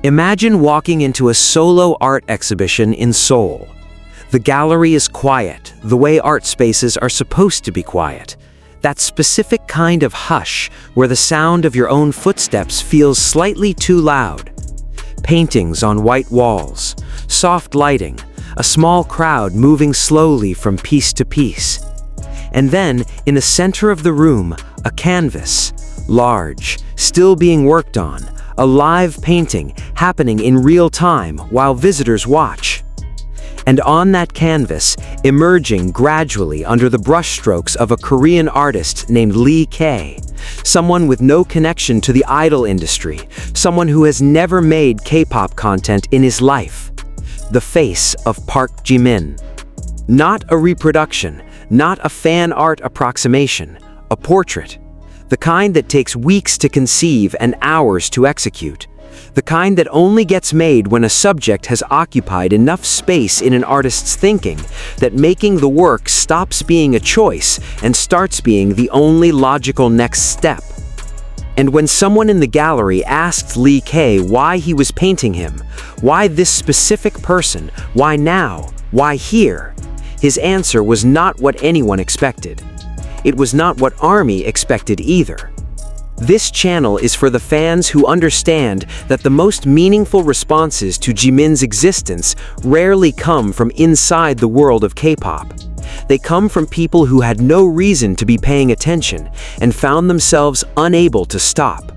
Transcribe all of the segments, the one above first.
Imagine walking into a solo art exhibition in Seoul. The gallery is quiet, the way art spaces are supposed to be quiet. That specific kind of hush where the sound of your own footsteps feels slightly too loud. Paintings on white walls, soft lighting, a small crowd moving slowly from piece to piece. And then, in the center of the room, a canvas, large, still being worked on, a live painting happening in real time while visitors watch. And on that canvas, emerging gradually under the brushstrokes of a Korean artist named Lee K, someone with no connection to the idol industry, someone who has never made K-pop content in his life. The face of Park Jimin. Not a reproduction, not a fan art approximation, a portrait. The kind that takes weeks to conceive and hours to execute. The kind that only gets made when a subject has occupied enough space in an artist's thinking that making the work stops being a choice and starts being the only logical next step. And when someone in the gallery asked Lee K why he was painting him, why this specific person, why now, why here, his answer was not what anyone expected. It was not what ARMY expected either. This channel is for the fans who understand that the most meaningful responses to Jimin's existence rarely come from inside the world of K-pop. They come from people who had no reason to be paying attention and found themselves unable to stop.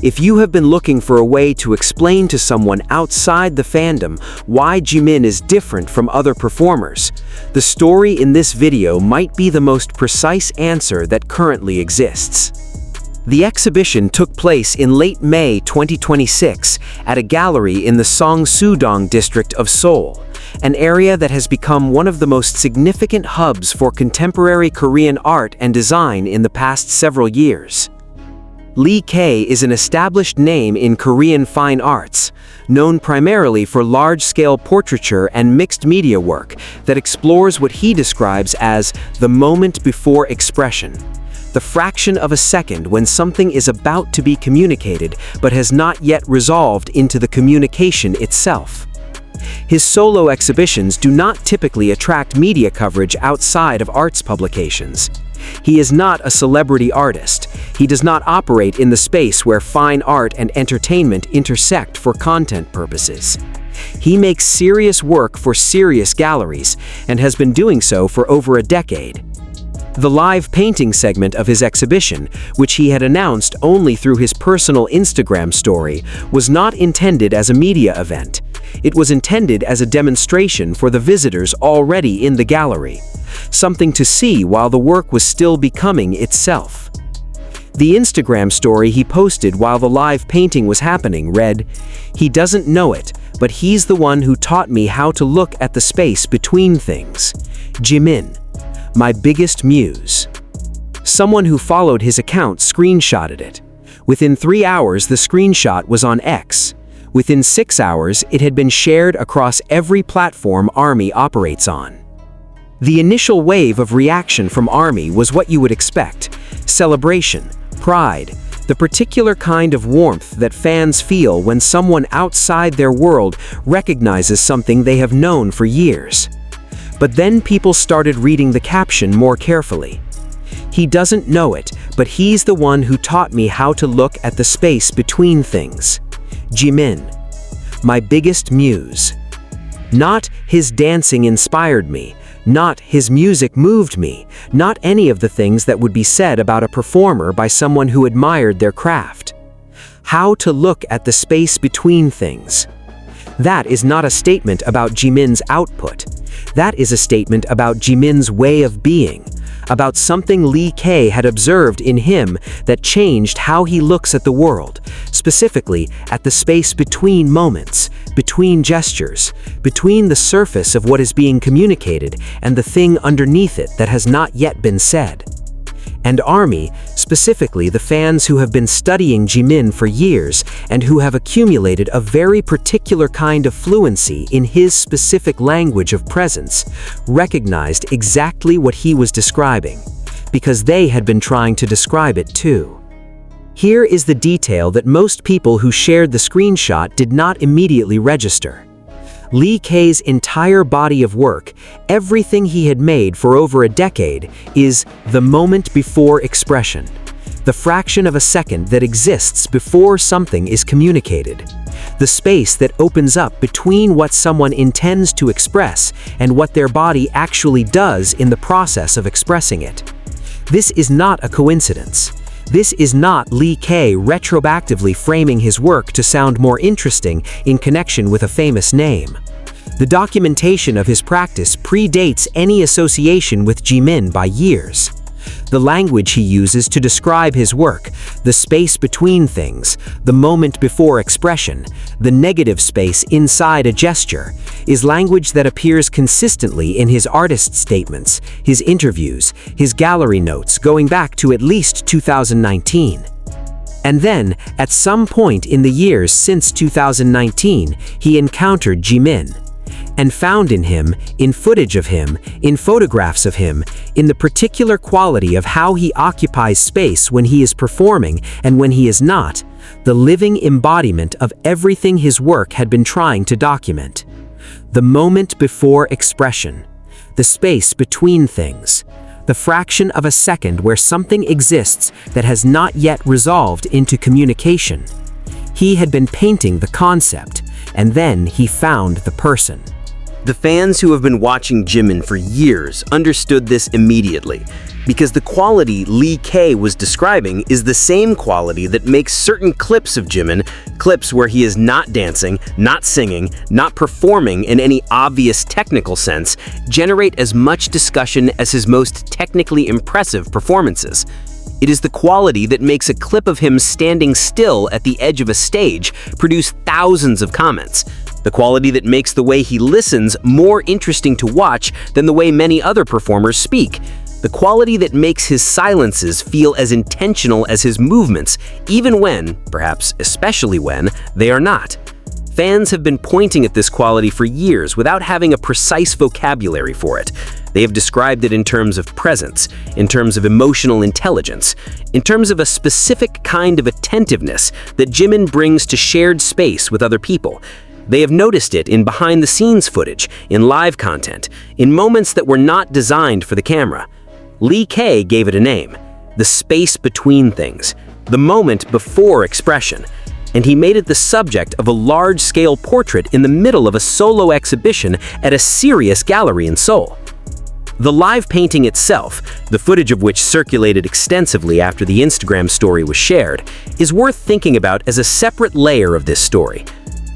If you have been looking for a way to explain to someone outside the fandom why Jimin is different from other performers, the story in this video might be the most precise answer that currently exists. The exhibition took place in late May 2026 at a gallery in the Songsu-dong district of Seoul, an area that has become one of the most significant hubs for contemporary Korean art and design in the past several years. Lee K is an established name in Korean fine arts, known primarily for large-scale portraiture and mixed media work that explores what he describes as the moment before expression, the fraction of a second when something is about to be communicated but has not yet resolved into the communication itself. His solo exhibitions do not typically attract media coverage outside of arts publications. He is not a celebrity artist. He does not operate in the space where fine art and entertainment intersect for content purposes. He makes serious work for serious galleries and has been doing so for over a decade. The live painting segment of his exhibition, which he had announced only through his personal Instagram story, was not intended as a media event. It was intended as a demonstration for the visitors already in the gallery, something to see while the work was still becoming itself. The Instagram story he posted while the live painting was happening read, "He doesn't know it, but he's the one who taught me how to look at the space between things. Jimin, my biggest muse." Someone who followed his account screenshotted it. Within 3 hours, the screenshot was on X. Within 6 hours, it had been shared across every platform ARMY operates on. The initial wave of reaction from ARMY was what you would expect: celebration, pride, the particular kind of warmth that fans feel when someone outside their world recognizes something they have known for years. But then people started reading the caption more carefully. "He doesn't know it, but he's the one who taught me how to look at the space between things. Jimin, my biggest muse. Not his dancing inspired me, not his music moved me, not any of the things that would be said about a performer by someone who admired their craft. How to look at the space between things." That is not a statement about Jimin's output. That is a statement about Jimin's way of being, about something Lee K had observed in him that changed how he looks at the world, specifically at the space between moments, between gestures, between the surface of what is being communicated and the thing underneath it that has not yet been said. And ARMY, specifically the fans who have been studying Jimin for years and who have accumulated a very particular kind of fluency in his specific language of presence, recognized exactly what he was describing, because they had been trying to describe it too. Here is the detail that most people who shared the screenshot did not immediately register. Lee K's entire body of work, everything he had made for over a decade, is the moment before expression, the fraction of a second that exists before something is communicated, the space that opens up between what someone intends to express and what their body actually does in the process of expressing it. This is not a coincidence. This is not Lee K retroactively framing his work to sound more interesting in connection with a famous name. The documentation of his practice predates any association with Jimin by years. The language he uses to describe his work, the space between things, the moment before expression, the negative space inside a gesture, is language that appears consistently in his artist statements, his interviews, his gallery notes going back to at least 2019. And then, at some point in the years since 2019, he encountered Jimin, and found in him, in footage of him, in photographs of him, in the particular quality of how he occupies space when he is performing and when he is not, the living embodiment of everything his work had been trying to document. The moment before expression, the space between things, the fraction of a second where something exists that has not yet resolved into communication. He had been painting the concept, and then he found the person. The fans who have been watching Jimin for years understood this immediately, because the quality Lee K was describing is the same quality that makes certain clips of Jimin, clips where he is not dancing, not singing, not performing in any obvious technical sense, generate as much discussion as his most technically impressive performances. It is the quality that makes a clip of him standing still at the edge of a stage produce thousands of comments. The quality that makes the way he listens more interesting to watch than the way many other performers speak. The quality that makes his silences feel as intentional as his movements, even when, perhaps especially when, they are not. Fans have been pointing at this quality for years without having a precise vocabulary for it. They have described it in terms of presence, in terms of emotional intelligence, in terms of a specific kind of attentiveness that Jimin brings to shared space with other people. They have noticed it in behind-the-scenes footage, in live content, in moments that were not designed for the camera. Lee K gave it a name, the space between things, the moment before expression, and he made it the subject of a large-scale portrait in the middle of a solo exhibition at a serious gallery in Seoul. The live painting itself, the footage of which circulated extensively after the Instagram story was shared, is worth thinking about as a separate layer of this story.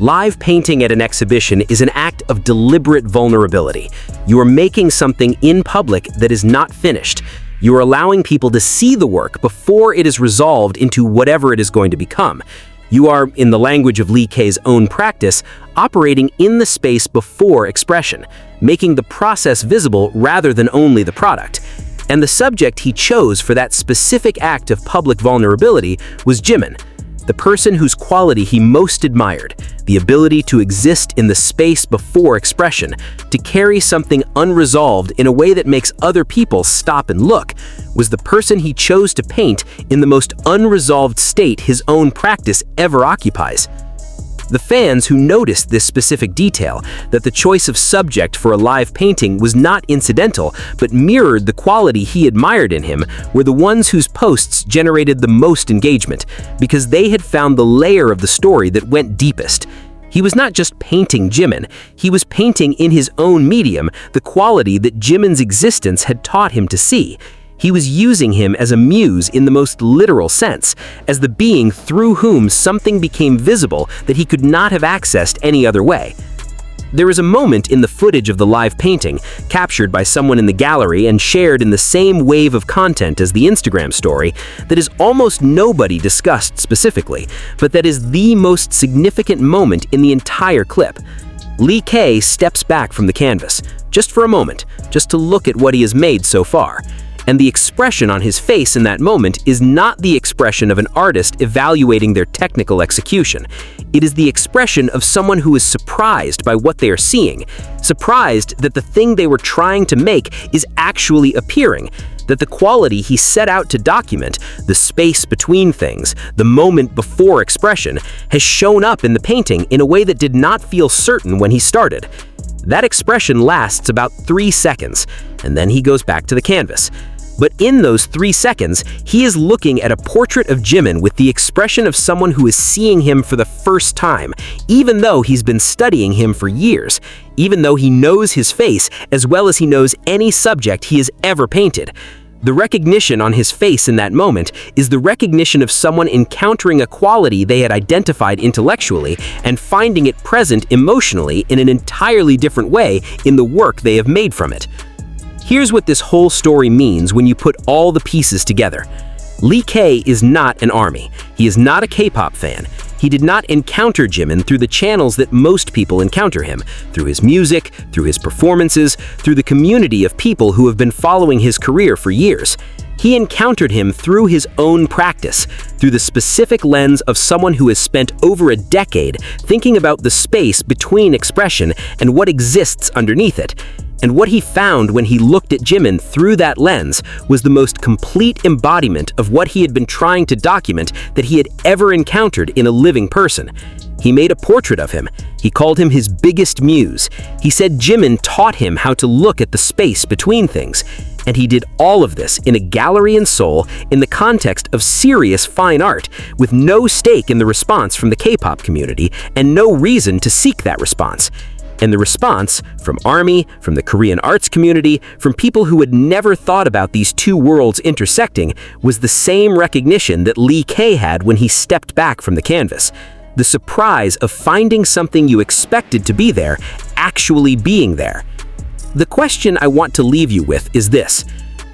Live painting at an exhibition is an act of deliberate vulnerability. You are making something in public that is not finished. You are allowing people to see the work before it is resolved into whatever it is going to become. You are, in the language of Lee K's own practice, operating in the space before expression, making the process visible rather than only the product. And the subject he chose for that specific act of public vulnerability was Jimin, the person whose quality he most admired, the ability to exist in the space before expression, to carry something unresolved in a way that makes other people stop and look, was the person he chose to paint in the most unresolved state his own practice ever occupies. The fans who noticed this specific detail, that the choice of subject for a live painting was not incidental but mirrored the quality he admired in him, were the ones whose posts generated the most engagement, because they had found the layer of the story that went deepest. He was not just painting Jimin, he was painting in his own medium the quality that Jimin's existence had taught him to see. He was using him as a muse in the most literal sense, as the being through whom something became visible that he could not have accessed any other way. There is a moment in the footage of the live painting, captured by someone in the gallery and shared in the same wave of content as the Instagram story, that is almost nobody discussed specifically, but that is the most significant moment in the entire clip. Lee K steps back from the canvas, just for a moment, just to look at what he has made so far. And the expression on his face in that moment is not the expression of an artist evaluating their technical execution. It is the expression of someone who is surprised by what they are seeing, surprised that the thing they were trying to make is actually appearing, that the quality he set out to document, the space between things, the moment before expression, has shown up in the painting in a way that did not feel certain when he started. That expression lasts about 3 seconds, and then he goes back to the canvas. But in those 3 seconds, he is looking at a portrait of Jimin with the expression of someone who is seeing him for the first time, even though he's been studying him for years, even though he knows his face as well as he knows any subject he has ever painted. The recognition on his face in that moment is the recognition of someone encountering a quality they had identified intellectually and finding it present emotionally in an entirely different way in the work they have made from it. Here's what this whole story means when you put all the pieces together. Lee K is not an ARMY. He is not a K-pop fan. He did not encounter Jimin through the channels that most people encounter him, through his music, through his performances, through the community of people who have been following his career for years. He encountered him through his own practice, through the specific lens of someone who has spent over a decade thinking about the space between expression and what exists underneath it. And what he found when he looked at Jimin through that lens was the most complete embodiment of what he had been trying to document that he had ever encountered in a living person. He made a portrait of him. He called him his biggest muse. He said Jimin taught him how to look at the space between things. And he did all of this in a gallery in Seoul in the context of serious fine art, with no stake in the response from the K-pop community and no reason to seek that response. And the response from ARMY, from the Korean arts community, from people who had never thought about these two worlds intersecting was the same recognition that Lee K had when he stepped back from the canvas. The surprise of finding something you expected to be there actually being there. The question I want to leave you with is this.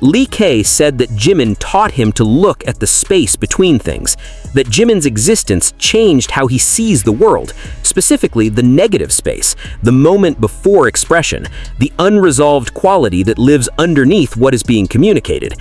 Lee K said that Jimin taught him to look at the space between things, that Jimin's existence changed how he sees the world, specifically the negative space, the moment before expression, the unresolved quality that lives underneath what is being communicated.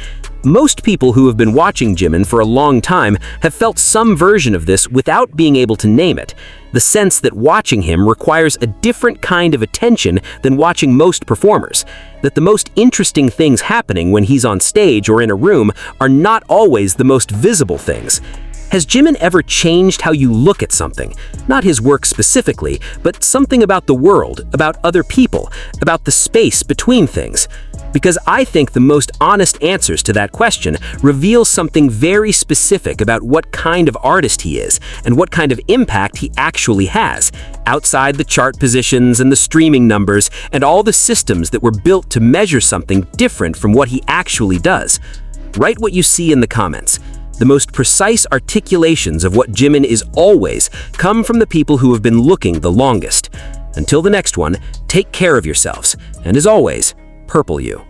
Most people who have been watching Jimin for a long time have felt some version of this without being able to name it. The sense that watching him requires a different kind of attention than watching most performers. That the most interesting things happening when he's on stage or in a room are not always the most visible things. Has Jimin ever changed how you look at something? Not his work specifically, but something about the world, about other people, about the space between things? Because I think the most honest answers to that question reveal something very specific about what kind of artist he is and what kind of impact he actually has, outside the chart positions and the streaming numbers and all the systems that were built to measure something different from what he actually does. Write what you see in the comments. The most precise articulations of what Jimin is always come from the people who have been looking the longest. Until the next one, take care of yourselves, and as always, purple you.